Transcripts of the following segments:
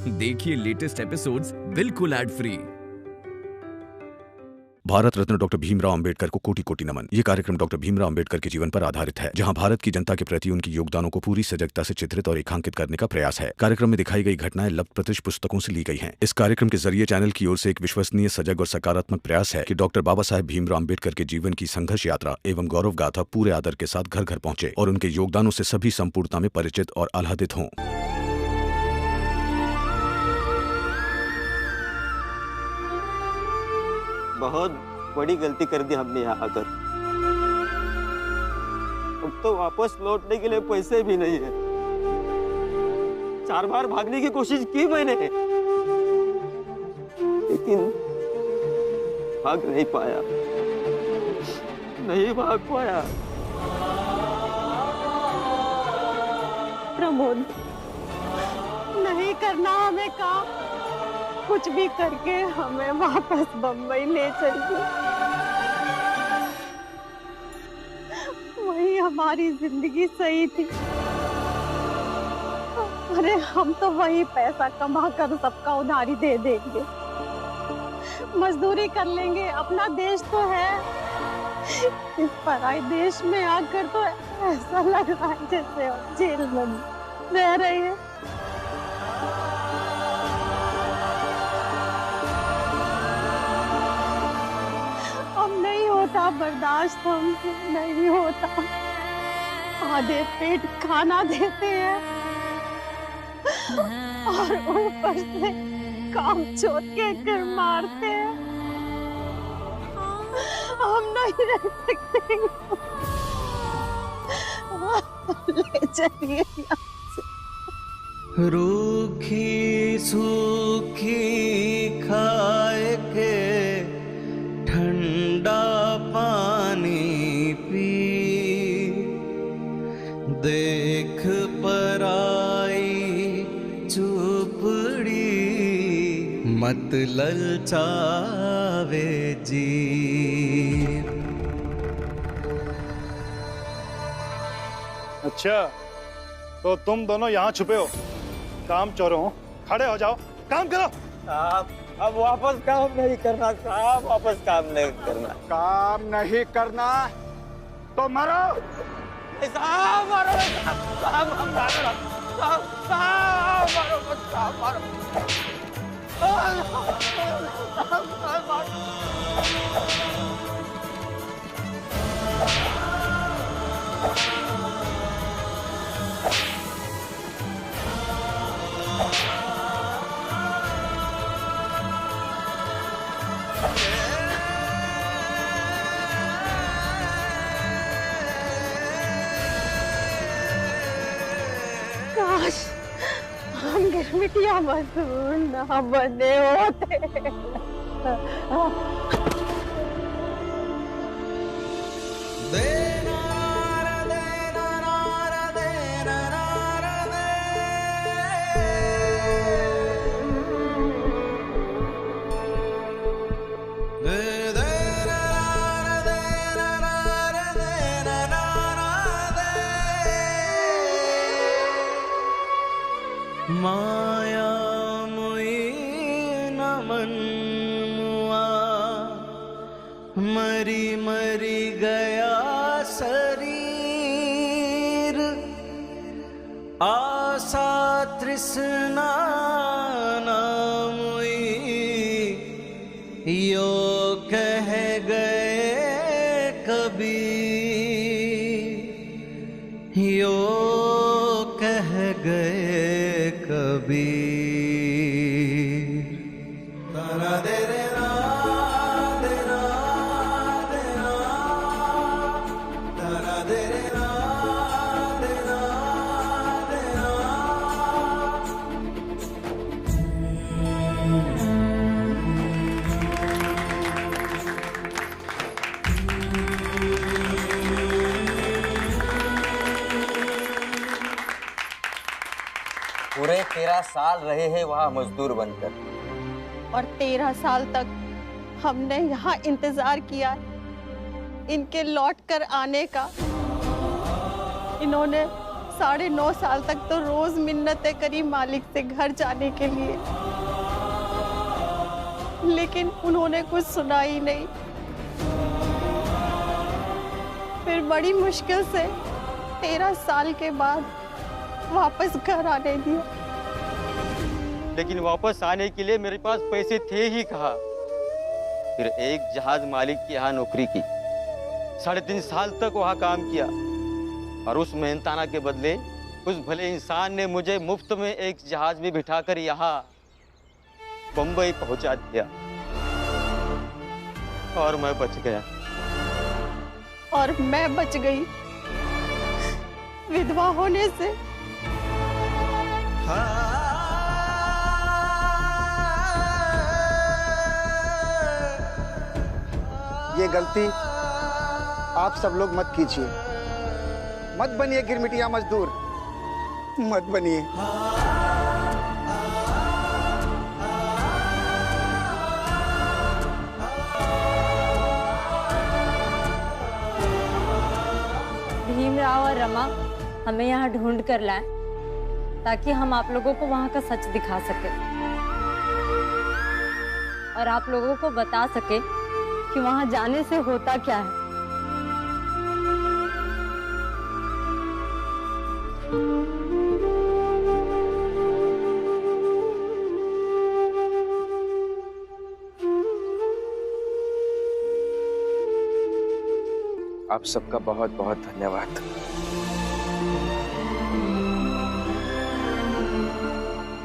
देखिए latest episodes बिल्कुल ad free. Bharat Ratna doctor Bhimrao Ambedkar को कोटि कोटि नमन। ये कार्यक्रम डॉक्टर भीमराव अंबेडकर के जीवन पर आधारित है, जहां भारत की जनता के प्रति उनके योगदानों को पूरी सजगता से चित्रित और रेखांकित करने का प्रयास है। कार्यक्रम में दिखाई गई घटनाएं लब्ध पुस्तकों से ली गई हैं। इस कार्यक्रम के जरिए चैनल की ओर से एक विश्वसनीय, सजग और सकारात्मक प्रयास है कि डॉक्टर बाबा साहेब भीमराव अंबेडकर के जीवन की संघर्ष यात्रा एवं गौरव गाथा पूरे आदर के साथ घर घर पहुंचे और उनके योगदानों से सभी संपूर्णता में परिचित और आह्लादित हों। बहुत बड़ी गलती कर दी हमने यहाँ आकर। अब तो वापस लौटने के लिए पैसे भी नहीं है। 4 बार भागने की कोशिश की मैंने, लेकिन भाग नहीं पाया, नहीं भाग पाया। प्रमोद, नहीं करना हमें काम, कुछ भी करके हमें वापस बम्बई ले चलिए। वही हमारी जिंदगी सही थी। अरे हम तो वही पैसा कमा कर सबका उधारी दे देंगे, मजदूरी कर लेंगे। अपना देश तो है, इस पराई देश में आकर तो ऐसा लग रहा है जैसे जेल में रह रहे हैं। बर्दाश्त हमसे नहीं होता। आधे पेट खाना देते हैं और ऊपर से काम चोट के कर मारते हैं। हम नहीं रह सकते, ले चलिए यहाँ से। रूखी सूखी खाए के ठंडा पानी पी, देख पराई झोपड़ी मत ललचावे जी। अच्छा, तो तुम दोनों यहाँ छुपे हो, काम चोरों हो, खड़े हो जाओ, काम करो। अब वापस काम नहीं करना साहब, वापस काम नहीं करना। काम नहीं करना तो मरो। साहब मारो, साहब हम मारो, साहब मारो, साहब मारो। काश हम गिरमिटिया मजदूर न बने होते। माया मुई नमन मुआ, मरी मरी गया शरीर। आशा तृष्णा ना मुई, यो कह गए कबीर, यो कह गए कबीर। तारा दे रे ना, दे ना, दे ना, तारा दे रे ना, दे ना, दे ना। पूरे 13 साल रहे हैं वहाँ मजदूर बनकर, और 13 साल तक हमने यहाँ इंतजार किया इनके लौट कर आने का। इन्होंने 9.5 साल तक तो रोज मिन्नतें करी मालिक से घर जाने के लिए, लेकिन उन्होंने कुछ सुना ही नहीं। फिर बड़ी मुश्किल से 13 साल के बाद वापस घर आने दिया। लेकिन वापस आने के लिए मेरे पास पैसे थे ही कहाँ। फिर एक जहाज मालिक के यहाँ नौकरी की, 3.5 साल तक वहाँ काम किया और उस मेहनताना के बदले उस भले इंसान ने मुझे मुफ्त में एक जहाज में बिठाकर यहाँ बंबई पहुंचा दिया और मैं बच गया। और मैं बच गई विधवा होने से। ये गलती आप सब लोग मत कीजिए। मत बनिए गिरमिटिया मजदूर, मत बनिए। भीमराव और रमा हमें यहाँ ढूंढ कर लाए ताकि हम आप लोगों को वहाँ का सच दिखा सके और आप लोगों को बता सके कि वहाँ जाने से होता क्या है। आप सबका बहुत बहुत धन्यवाद।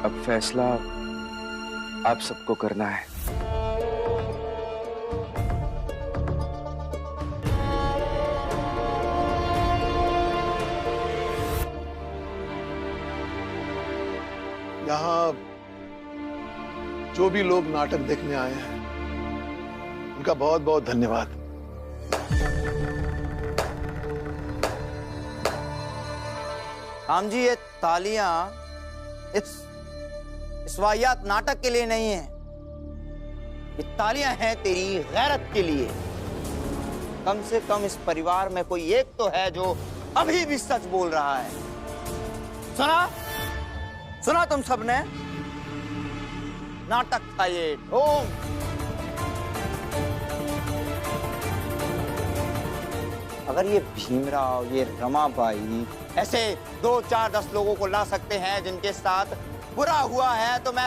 अब फैसला आप सबको करना है। यहाँ जो भी लोग नाटक देखने आए हैं उनका बहुत बहुत धन्यवाद। राम जी, ये तालियां इस वाहियात नाटक के लिए नहीं है। ये तालियां हैं तेरी गैरत के लिए। कम से कम इस परिवार में कोई एक तो है जो अभी भी सच बोल रहा है। सुना तुम सबने? नाटक था ये, ढोंग। अगर ये भीमराव, ये रमाबाई ऐसे 2, 4, 10 लोगों को ला सकते हैं जिनके साथ बुरा हुआ है, तो मैं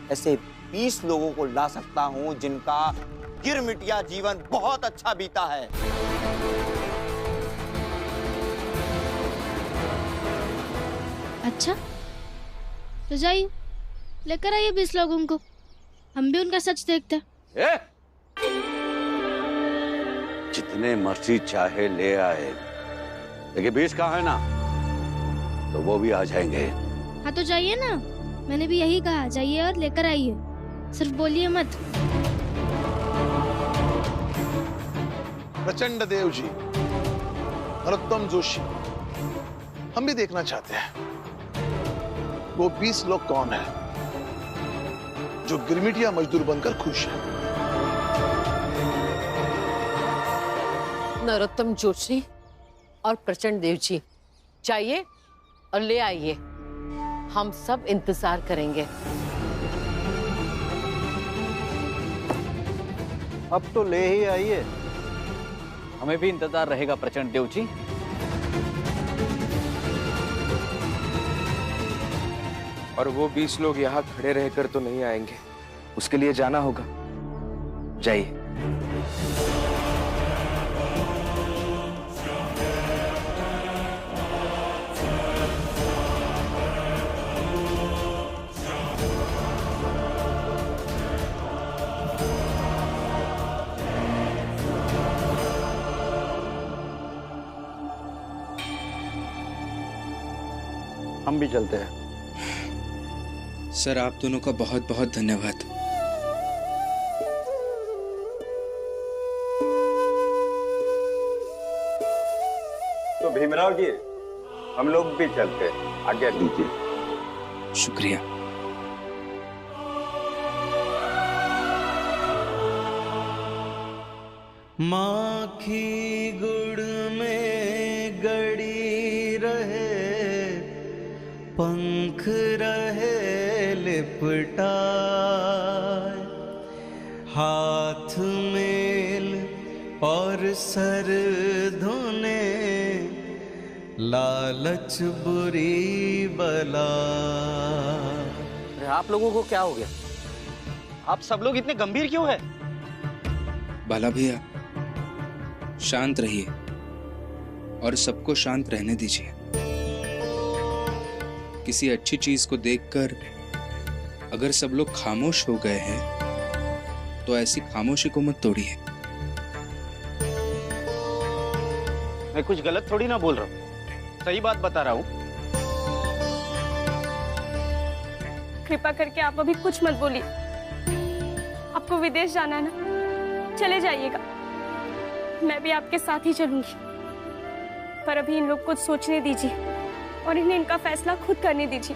ऐसे 20 लोगों को ला सकता हूं जिनका गिरमिटिया जीवन बहुत अच्छा बीता है। अच्छा, तो जाइए लेकर आइए 20 लोगों को, हम भी उनका सच देखते हैं। जितने मर्जी चाहे ले आए, लेकिन 20 कहाँ है ना, तो वो भी आ जाएंगे। हाँ तो जाइए ना, मैंने भी यही कहा, जाइए और लेकर आइए, सिर्फ बोलिए मत। प्रचंड देव जी, नरोत्तम जोशी, हम भी देखना चाहते हैं वो 20 लोग कौन है जो गिरमिटिया मजदूर बनकर खुश है। नरोत्तम जोशी और प्रचंड देव जी, चाहिए और ले आइए, हम सब इंतजार करेंगे। अब तो ले ही आइए। हमें भी इंतजार रहेगा प्रचंड देव जी। और वो 20 लोग यहाँ खड़े रहकर तो नहीं आएंगे, उसके लिए जाना होगा। जाइए। हम भी चलते हैं। सर, आप दोनों का बहुत बहुत धन्यवाद। तो भीमराव जी, हम लोग भी चलते हैं, आज्ञा दीजिए। शुक्रिया। माखी गुड़ में पंख रहे लिपटाए, हाथ मेल और सर धुने, लालच बुरी बला। आप लोगों को क्या हो गया? आप सब लोग इतने गंभीर क्यों हैं? बाला भैया, शांत रहिए और सबको शांत रहने दीजिए। किसी अच्छी चीज को देखकर अगर सब लोग खामोश हो गए हैं तो ऐसी खामोशी को मत तोड़िए। मैं कुछ गलत थोड़ी ना बोल रहा हूँ, सही बात बता रहा हूँ। कृपा करके आप अभी कुछ मत बोलिए। आपको विदेश जाना है ना, चले जाइएगा, मैं भी आपके साथ ही चलूंगी। पर अभी इन लोग को सोचने दीजिए और इन्हें इनका फैसला खुद करने दीजिए।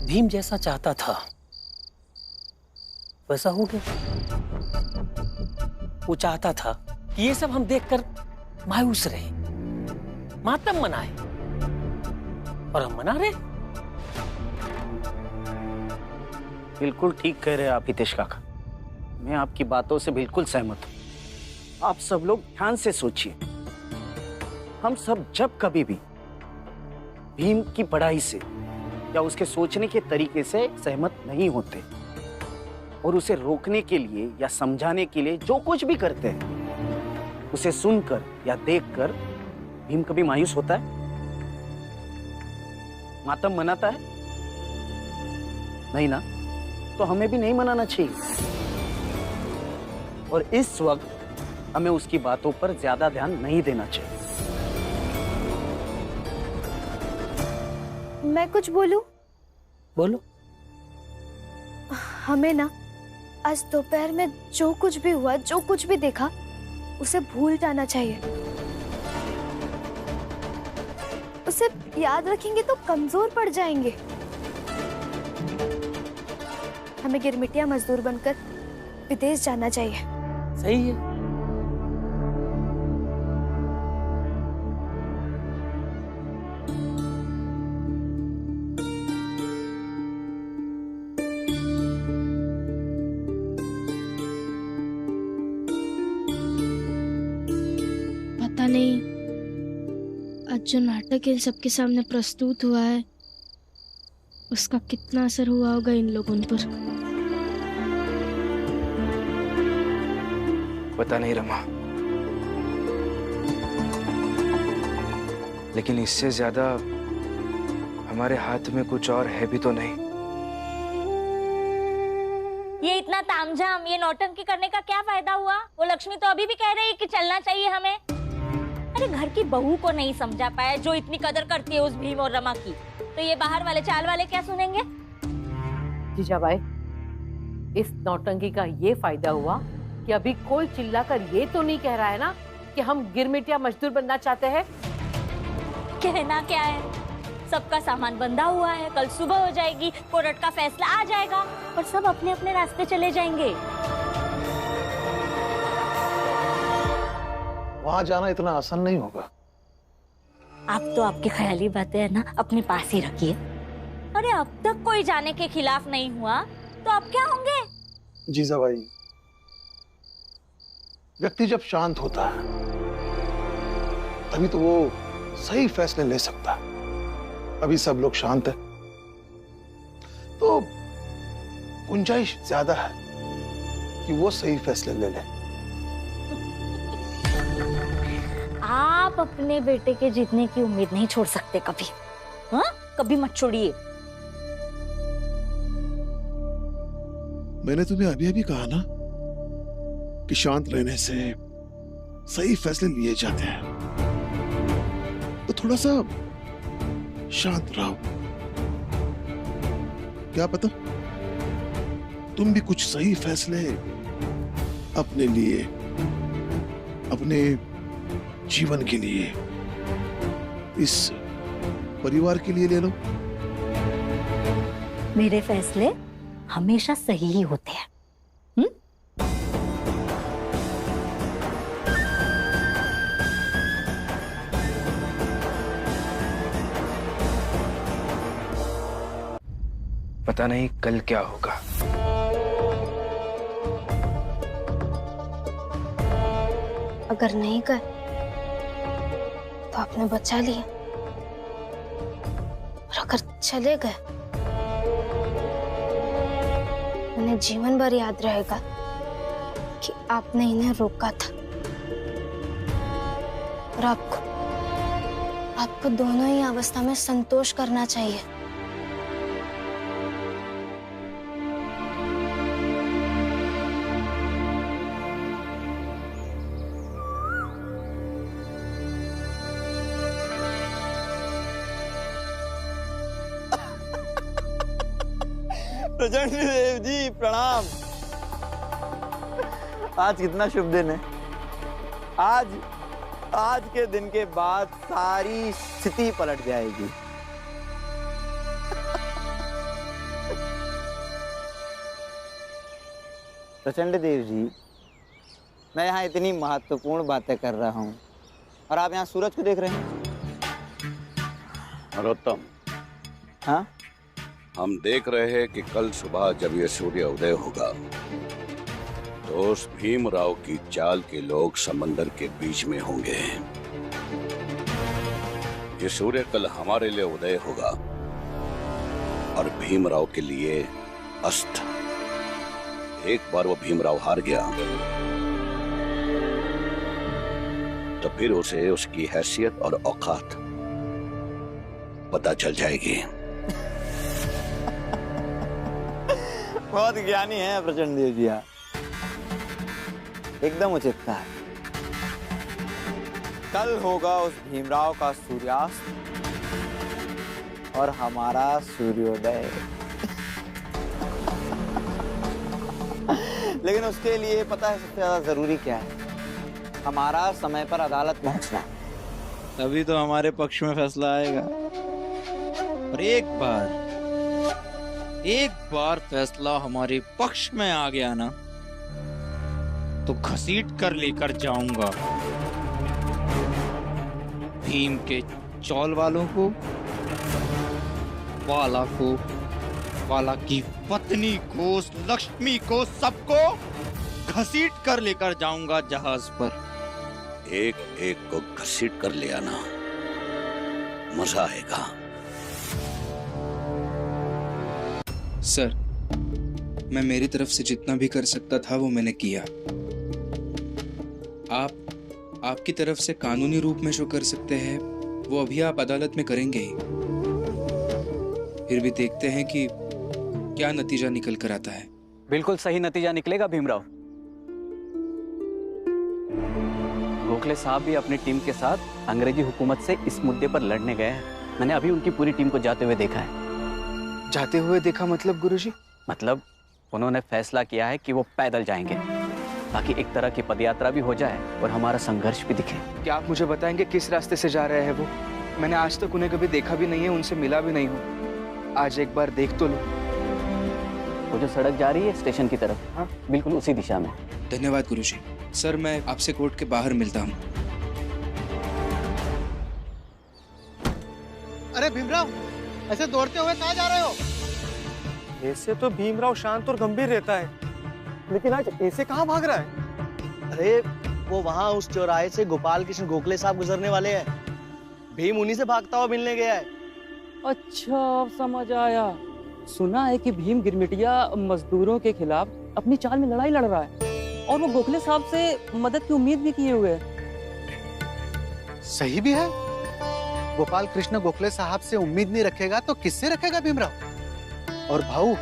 भीम जैसा चाहता था वैसा हो गया। वो चाहता था कि ये सब हम देखकर मायूस रहे, मातम मनाए, और हम मना रहे। बिल्कुल ठीक कह रहे हैं आप हितेश काका, मैं आपकी बातों से बिल्कुल सहमत हूँ। आप सब लोग ध्यान से सोचिए, हम सब जब कभी भी भीम की पढ़ाई से या उसके सोचने के तरीके से सहमत नहीं होते और उसे रोकने के लिए या समझाने के लिए जो कुछ भी करते हैं, उसे सुनकर या देखकर भीम कभी मायूस होता है, मातम मनाता है? नहीं ना? तो हमें भी नहीं मनाना चाहिए। और इस वक्त हमें उसकी बातों पर ज्यादा ध्यान नहीं देना चाहिए। मैं कुछ बोलूं? बोलो। हमें ना आज दोपहर में जो कुछ भी हुआ, जो कुछ भी देखा, उसे भूल जाना चाहिए। उसे याद रखेंगे तो कमजोर पड़ जाएंगे। हमें गिरमिटिया मजदूर बनकर विदेश जाना चाहिए। सही है। पता नहीं आज जो नाटक इन सबके सामने प्रस्तुत हुआ है उसका कितना असर हुआ होगा इन लोगों पर। पता नहीं रमा, लेकिन इससे ज्यादा हमारे हाथ में कुछ और है भी तो नहीं। ये इतना तामझाम, ये नौटंकी करने का क्या फायदा हुआ? वो लक्ष्मी तो अभी भी कह रही है कि चलना चाहिए हमें। अरे घर की बहू को नहीं समझा पाया जो इतनी कदर करती है उस भीम और रमा की, तो ये बाहर वाले चाल वाले क्या सुनेंगे? जीजाबाई, इस नौटंकी का ये फायदा हुआ कि अभी कोई चिल्लाकर ये तो नहीं कह रहा है ना कि हम गिरमिटिया मजदूर बनना चाहते हैं। कहना क्या है, सबका सामान बंधा हुआ है, कल सुबह हो जाएगी, कोर्ट का फैसला आ जाएगा और सब अपने अपने रास्ते चले जाएंगे। वहां जाना इतना आसान नहीं होगा। आप तो आपकी ख्याली बातें है ना अपने पास ही रखिए। अरे अब तक कोई जाने के खिलाफ नहीं हुआ तो अब क्या होंगे? जीजाबाई, व्यक्ति जब शांत होता है तभी तो वो सही फैसले ले सकता है। अभी सब लोग शांत है तो गुंजाइश ज्यादा है कि वो सही फैसले ले ले। आप अपने बेटे के जीतने की उम्मीद नहीं छोड़ सकते कभी। हाँ, कभी मत छोड़िए। मैंने तुम्हें अभी अभी कहा ना कि शांत रहने से सही फैसले लिए जाते हैं, तो थोड़ा सा शांत रहो। क्या पता तुम भी कुछ सही फैसले अपने लिए, अपने जीवन के लिए इस परिवार के लिए ले लो। मेरे फैसले हमेशा सही ही होते हैं। पता नहीं कल क्या होगा। अगर नहीं गए तो आपने बचा लिया, और अगर चले गए उन्हें जीवन भर याद रहेगा कि आपने इन्हें रोका था। और आपको दोनों ही अवस्था में संतोष करना चाहिए। प्रचंड देव जी प्रणाम। आज कितना शुभ दिन है। आज के दिन के बाद सारी स्थिति पलट जाएगी। प्रचंड देव जी, मैं यहाँ इतनी महत्वपूर्ण बातें कर रहा हूँ और आप यहाँ सूरज को देख रहे हैं। नरोत्तम, हाँ, हम देख रहे हैं कि कल सुबह जब ये सूर्य उदय होगा तो उस भीमराव की चाल के लोग समंदर के बीच में होंगे। ये सूर्य कल हमारे लिए उदय होगा और भीमराव के लिए अस्त। एक बार वो भीमराव हार गया तो फिर उसे उसकी हैसियत और औकात पता चल जाएगी। बहुत ज्ञानी है प्रचंड देव जी, एकदम उचित कहा। कल होगा उस भीमराव का सूर्यास्त और हमारा सूर्योदय। लेकिन उसके लिए पता है सबसे ज्यादा जरूरी क्या है? हमारा समय पर अदालत पहुंचना। तभी तो हमारे पक्ष में फैसला आएगा। और एक बार फैसला हमारे पक्ष में आ गया ना तो घसीट कर लेकर जाऊंगा भीम के चौल वालों को, वाला की पत्नी को, लक्ष्मी को, सबको घसीट कर लेकर जाऊंगा जहाज पर। एक एक को घसीट कर ले आना, मजा आएगा। सर, मैं मेरी तरफ से जितना भी कर सकता था वो मैंने किया। आपकी तरफ से कानूनी रूप में जो कर सकते हैं वो अभी आप अदालत में करेंगे ही। फिर भी देखते हैं कि क्या नतीजा निकल कर आता है। बिल्कुल सही नतीजा निकलेगा भीमराव। गोखले साहब भी अपनी टीम के साथ अंग्रेजी हुकूमत से इस मुद्दे पर लड़ने गए हैं। मैंने अभी उनकी पूरी टीम को जाते हुए देखा है। जाते हुए देखा मतलब गुरुजी? मतलब उन्होंने फैसला किया है कि वो पैदल जाएंगे ताकि एक तरह की पदयात्रा भी हो जाए और हमारा संघर्ष भी दिखे। क्या आप मुझे बताएंगे किस रास्ते से जा रहे हैं वो? मैंने आज तक उन्हें कभी देखा भी नहीं है, उनसे मिला भी नहीं हूँ। आज एक बार देख तो लो। वो जो सड़क जा रही है स्टेशन की तरफ, हाँ, बिल्कुल उसी दिशा में। धन्यवाद गुरुजी। सर, मैं आपसे कोर्ट के बाहर मिलता हूँ। अरे भीमराव, ऐसे दौड़ते हुए कहाँ जा रहे हो? ऐसे तो भीमराव शांत और गंभीर रहता है, लेकिन आज ऐसे कहाँ भाग रहा है? अरे वो वहाँ उस चौराहे से गोपाल कृष्ण गोखले साहब गुजरने वाले हैं। भीम उन्हीं से भागता हुआ मिलने गया है। अच्छा, अब समझ आया। सुना है कि भीम गिरमिटिया मजदूरों के खिलाफ अपनी चाल में लड़ाई लड़ रहा है और वो गोखले साहब से मदद की उम्मीद भी किए हुए है। सही भी है। गोपाल कृष्ण गोखले साहब से उम्मीद नहीं रखेगा तो किससे रखेगा भीमराव? और भाऊ,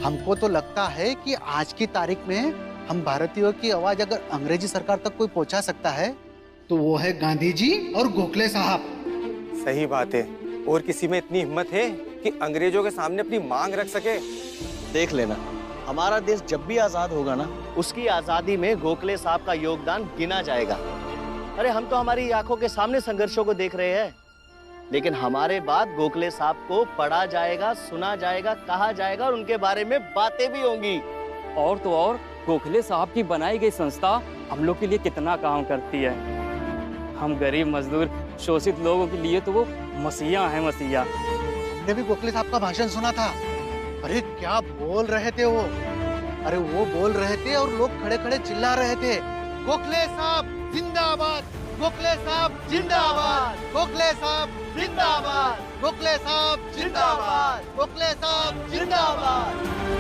हमको तो लगता है कि आज की तारीख में हम भारतीयों की आवाज अगर अंग्रेजी सरकार तक कोई पहुंचा सकता है तो वो है गांधी जी और गोखले साहब। सही बात है। और किसी में इतनी हिम्मत है कि अंग्रेजों के सामने अपनी मांग रख सके? देख लेना, हमारा देश जब भी आजाद होगा ना, उसकी आजादी में गोखले साहब का योगदान गिना जाएगा। अरे हम तो हमारी आंखों के सामने संघर्षों को देख रहे हैं। लेकिन हमारे बाद गोखले साहब को पढ़ा जाएगा, सुना जाएगा, कहा जाएगा और उनके बारे में बातें भी होंगी। और तो और गोखले साहब की बनाई गई संस्था हम लोग के लिए कितना काम करती है। हम गरीब मजदूर शोषित लोगों के लिए तो वो मसीहा है, मसीहा। हमने भी गोखले साहब का भाषण सुना था। अरे क्या बोल रहे थे वो। अरे वो बोल रहे थे और लोग खड़े खड़े चिल्ला रहे थे, गोखले साहब जिंदाबाद, गोखले साहब जिंदाबाद, गोखले साहब जिंदाबाद, गोखले साहब जिंदाबाद, गोखले साहब जिंदाबाद।